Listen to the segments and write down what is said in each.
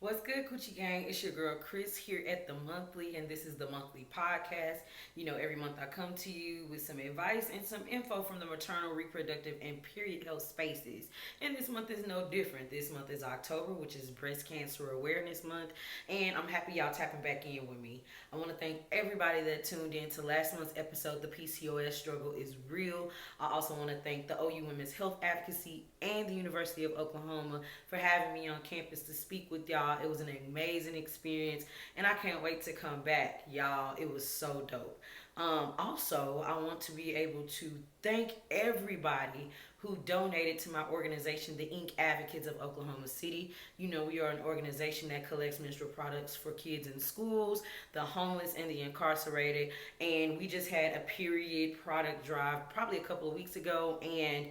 What's good, Coochie Gang? It's your girl Chris here at ThaMonthly, and this is the monthly podcast. You know, every month I come to you with some advice and some info from the maternal, reproductive, and period health spaces. And this month is no different. This month is October, which is Breast Cancer Awareness Month, and I'm happy y'all tapping back in with me. I want to thank everybody that tuned in to last month's episode, The PCOS Struggle is Real. I also want to thank the OU Women's Health Advocacy and the University of Oklahoma for having me on campus to speak with y'all. It was an amazing experience, and I can't wait to come back, y'all. It was so dope. Also, I want to be able to thank everybody who donated to my organization, the Ink Advocates of Oklahoma City. You know, we are an organization that collects menstrual products for kids in schools, the homeless, and the incarcerated. And we just had a period product drive probably a couple of weeks ago, and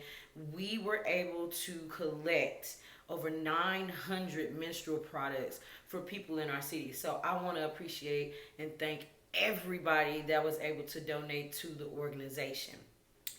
we were able to collect over 900 menstrual products for people in our city. So I want to appreciate and thank everybody that was able to donate to the organization.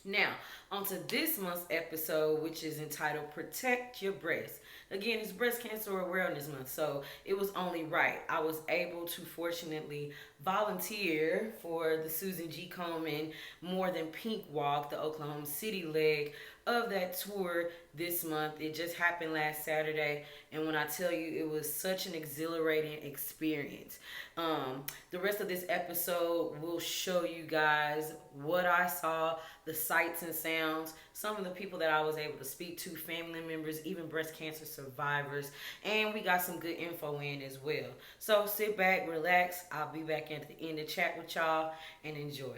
Now, on to this month's episode, which is entitled Protect Your Breast. Again, it's Breast Cancer Awareness Month, so it was only right. I was able to fortunately volunteer for the Susan G. Komen More Than Pink walk, the Oklahoma City leg of that tour this month. It just happened last Saturday, and when I tell you, it was such an exhilarating experience. The rest of this episode will show you guys what I saw, the sights and sounds, some of the people that I was able to speak to, family members, even breast cancer survivors, and we got some good info in as well. So sit back, relax. I'll be back at the end to chat with y'all and enjoy.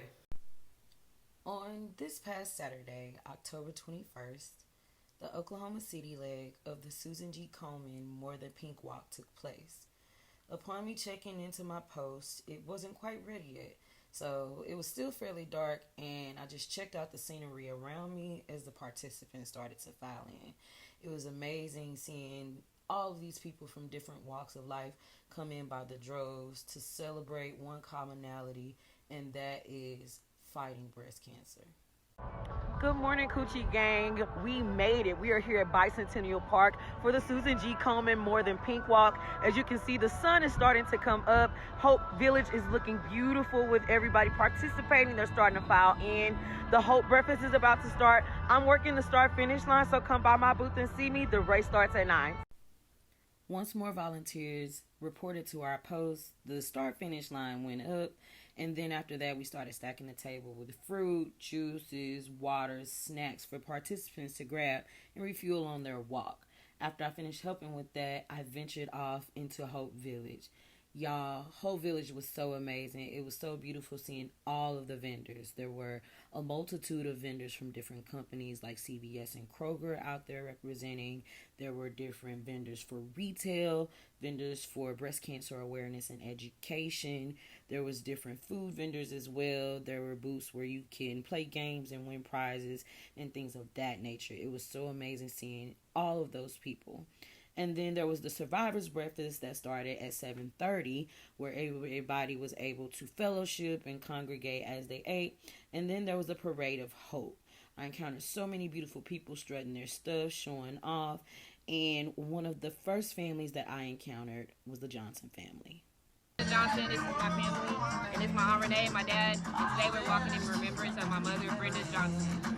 On this past Saturday, October 21st, the Oklahoma City leg of the Susan G. Komen More Than Pink walk took place. Upon me checking into my post, it wasn't quite ready yet, so it was still fairly dark, and I just checked out the scenery around me as the participants started to file in. It was amazing seeing all of these people from different walks of life come in by the droves to celebrate one commonality, and that is fighting breast cancer. Good morning, Coochie Gang. We made it. We are here at Bicentennial Park for the Susan G. Komen More Than Pink walk. As you can see, the sun is starting to come up. Hope Village is looking beautiful with everybody participating. They're starting to file in. The Hope Breakfast is about to start. I'm working the start-finish line, so come by my booth and see me. The race starts at 9. Once more volunteers reported to our post, the start-finish line went up. And then after that, we started stacking the table with fruit, juices, waters, snacks for participants to grab and refuel on their walk. After I finished helping with that, I ventured off into Hope Village. Y'all, Hope Village was so amazing. It was so beautiful seeing all of the vendors. There were a multitude of vendors from different companies like CVS and Kroger out there representing. There were different vendors for retail, vendors for breast cancer awareness and education. There was different food vendors as well. There were booths where you can play games and win prizes and things of that nature. It was so amazing seeing all of those people. And then there was the survivors breakfast that started at 7:30, where everybody was able to fellowship and congregate as they ate. And then there was a parade of hope. I encountered so many beautiful people strutting their stuff, showing off. And one of the first families that I encountered was the Johnson family. Johnson, this is my family, and this is my Aunt Renee, my dad, and today we're walking in remembrance of my mother, Brenda Johnson.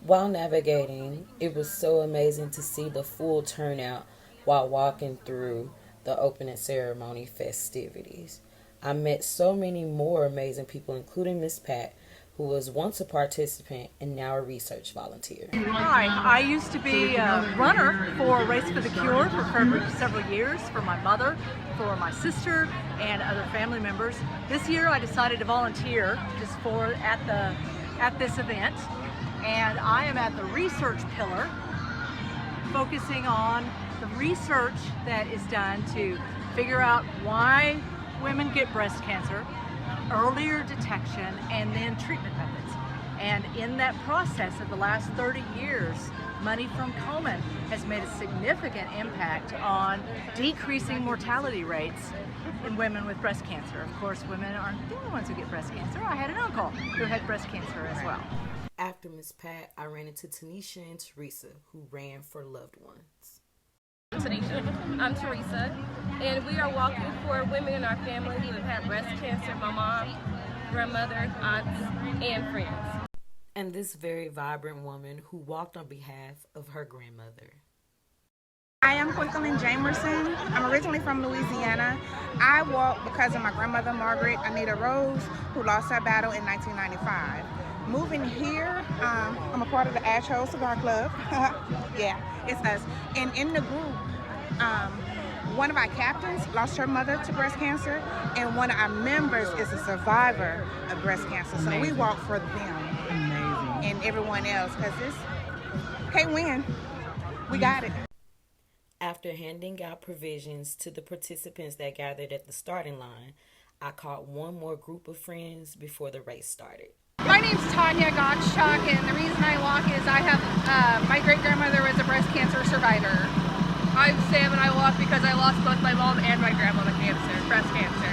While navigating, it was so amazing to see the full turnout while walking through the opening ceremony festivities. I met so many more amazing people, including Miss Pat, who was once a participant and now a research volunteer. Hi, I used to be a runner for Race for the Cure for several years, for my mother, for my sister, and other family members. This year I decided to volunteer just at this event, and I am at the research pillar, focusing on the research that is done to figure out why women get breast cancer, earlier detection, and then treatment methods. And in that process of the last 30 years, money from Komen has made a significant impact on decreasing mortality rates in women with breast cancer. Of course, women aren't the only ones who get breast cancer. I had an uncle who had breast cancer as well. After Miss Pat, I ran into Tanisha and Teresa, who ran for loved ones. Tanisha. I'm Teresa, and we are walking for women in our family who have had breast cancer, my mom, grandmother, aunts, and friends. And this very vibrant woman who walked on behalf of her grandmother. I am Quincolin Jamerson. I'm originally from Louisiana. I walked because of my grandmother, Margaret Anita Rose, who lost her battle in 1995. Moving here, I'm a part of the Ash Hole Cigar Club. Yeah, it's us. And in the group, one of our captains lost her mother to breast cancer, and one of our members is a survivor of breast cancer. So Amazing. we walk for them. Amazing. And everyone else, because this can't win. We got it. After handing out provisions to the participants that gathered at the starting line, I caught one more group of friends before the race started. My name's Tanya Gottschalk, and the reason I walk is I have, my great-grandmother was a breast cancer survivor. I'm Sam, and I walk because I lost both my mom and my grandma to breast cancer.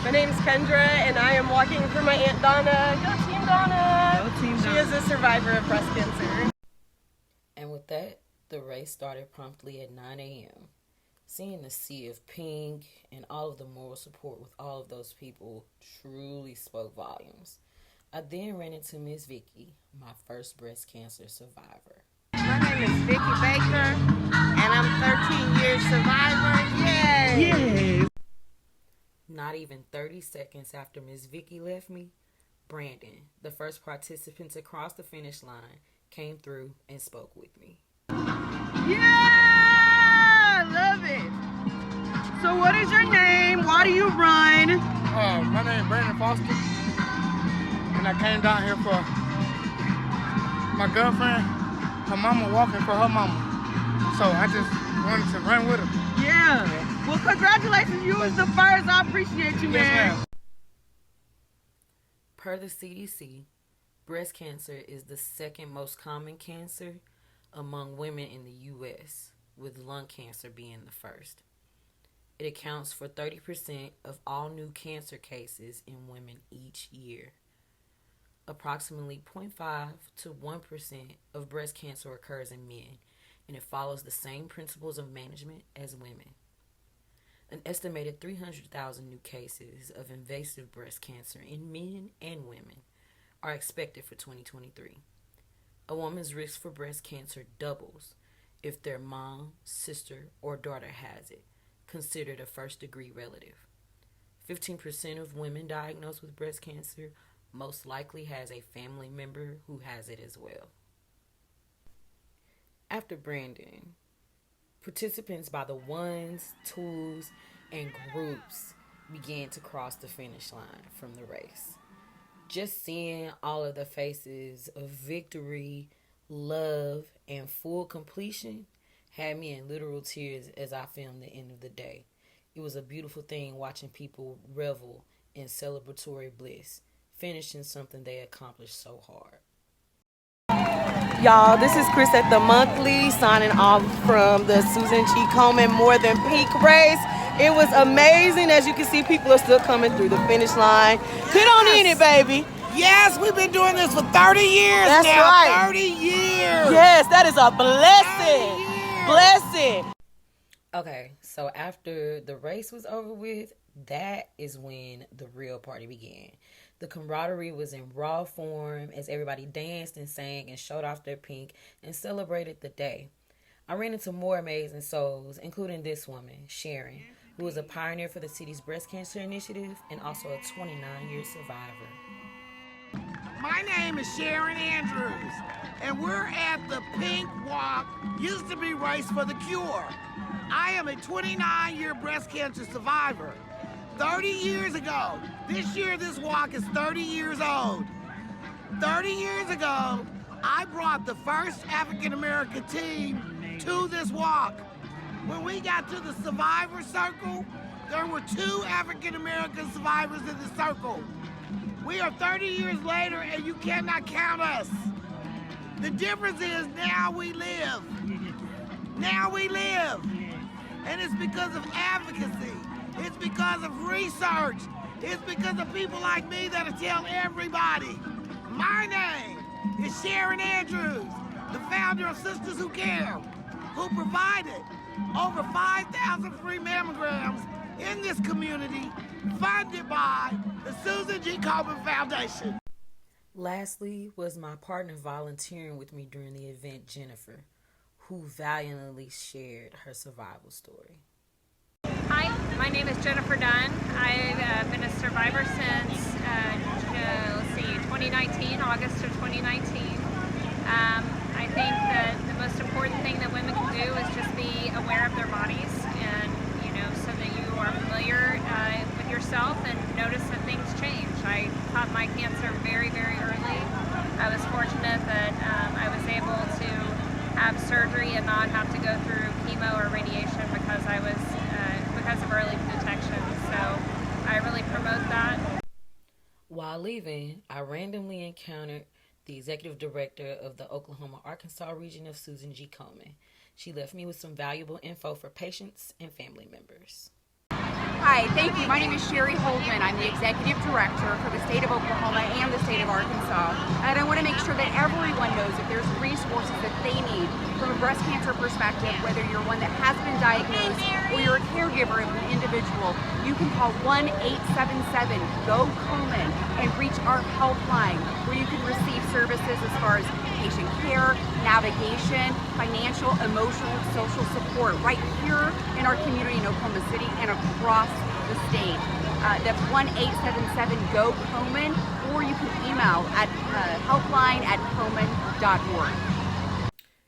My name's Kendra, and I am walking for my Aunt Donna. Go Team Donna! Go Team She Donna. is a survivor of breast cancer. And with that, the race started promptly at 9 a.m. Seeing the sea of pink and all of the moral support with all of those people truly spoke volumes. I then ran into Miss Vicky, my first breast cancer survivor. My name is Vicky Baker, and I'm 13 years survivor. Yay! Yes. Not even 30 seconds after Miss Vicky left me, Brandon, the first participant to cross the finish line, came through and spoke with me. Yeah! Love it. So what is your name? Why do you run? My name is Brandon Foster, and I came down here for my girlfriend, her mama walking for her mama. So I just wanted to run with her. Yeah. Well, congratulations. You was the first. I appreciate you, man. Yes, ma'am. Per the CDC, breast cancer is the second most common cancer among women in the U.S., with lung cancer being the first. It accounts for 30% of all new cancer cases in women each year. Approximately 0.5 to 1% of breast cancer occurs in men, and it follows the same principles of management as women. An estimated 300,000 new cases of invasive breast cancer in men and women are expected for 2023. A woman's risk for breast cancer doubles if their mom, sister, or daughter has it, considered a first-degree relative. 15% of women diagnosed with breast cancer most likely has a family member who has it as well. After Brandon, participants by the ones, twos, and groups began to cross the finish line from the race. Just seeing all of the faces of victory, love, and full completion had me in literal tears as I filmed the end of the day. It was a beautiful thing watching people revel in celebratory bliss, finishing something they accomplished so hard. Y'all, this is Chris at ThaMonthly, signing off from the Susan G. Komen More Than Pink race. It was amazing. As you can see, people are still coming through the finish line. Get on in it, baby. Yes, we've been doing this for 30 years That's now. right. 30 years. Yes, that is a blessing. 30 years. Blessing. Okay, so after the race was over with, that is when the real party began. The camaraderie was in raw form as everybody danced and sang and showed off their pink and celebrated the day. I ran into more amazing souls, including this woman, Sharon, who is a pioneer for the city's breast cancer initiative and also a 29-year survivor. My name is Sharon Andrews, and we're at the Pink Walk, used to be Race for the Cure. I am a 29-year breast cancer survivor. 30 years ago, this year this walk is 30 years old. 30 years ago, I brought the first African-American team to this walk. When we got to the survivor circle, there were 2 African-American survivors in the circle. We are 30 years later and you cannot count us. The difference is now we live. Now we live. And it's because of advocacy. It's because of research. It's because of people like me that'll tell everybody. My name is Sharon Andrews, the founder of Sisters Who Care, who provided Over 5,000 free mammograms in this community, funded by the Susan G. Komen Foundation. Lastly was my partner volunteering with me during the event, Jennifer, who valiantly shared her survival story. Hi, my name is Jennifer Dunn. I've been a survivor since 2019, August of 2019. I think that the most important thing that women can do is just be aware of their bodies, and so that you are familiar with yourself and notice that things change. I caught my cancer very, very early. I was fortunate that I was able to have surgery and not have to go through chemo or radiation because of early detection. So I really promote that. While leaving, I randomly encountered the executive director of the Oklahoma-Arkansas region of Susan G. Komen. She left me with some valuable info for patients and family members. Hi, thank you. My name is Sherry Holdman. I'm the Executive Director for the state of Oklahoma and the state of Arkansas. And I want to make sure that everyone knows that there's resources that they need from a breast cancer perspective, whether you're one that has been diagnosed or you're a caregiver of an individual. You can call 1-877-GO-KOMEN and reach our helpline where you can receive services as far as patient care, navigation, financial, emotional, social support right here in our community in Oklahoma City and across the state. That's 1-877-GO-KOMEN, or you can email at helpline@komen.org.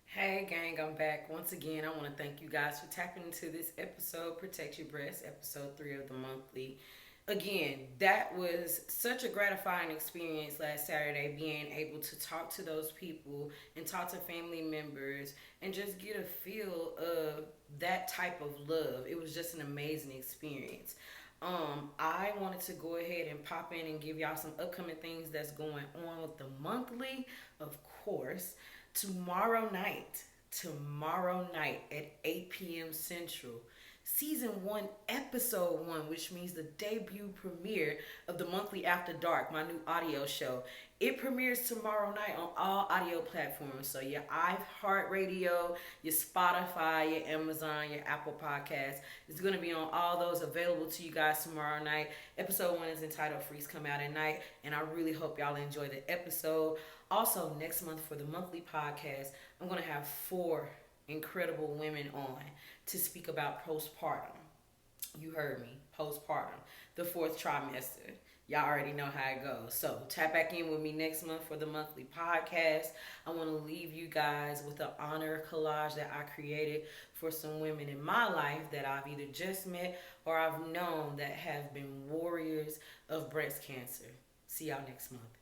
Hey gang, I'm back. Once again, I want to thank you guys for tapping into this episode, Protect Your Breast, episode 3 of the monthly. Again, that was such a gratifying experience last Saturday, being able to talk to those people and talk to family members and just get a feel of that type of love. It was just an amazing experience. I wanted to go ahead and pop in and give y'all some upcoming things that's going on with the monthly. Of course, tomorrow night at 8 p.m. Central, Season 1, Episode 1, which means the debut premiere of the monthly AftaDarkk, my new audio show. It premieres tomorrow night on all audio platforms. So your iHeartRadio, your Spotify, your Amazon, your Apple Podcasts. It's going to be on all those, available to you guys tomorrow night. Episode 1 is entitled Freaks Come Out at Night, and I really hope y'all enjoy the episode. Also, next month for the monthly podcast, I'm going to have 4 incredible women on to speak about postpartum. You heard me, postpartum, the 4th trimester. Y'all already know how it goes. So tap back in with me next month for the monthly podcast. I want to leave you guys with an honor collage that I created for some women in my life that I've either just met or I've known that have been warriors of breast cancer. See y'all next month.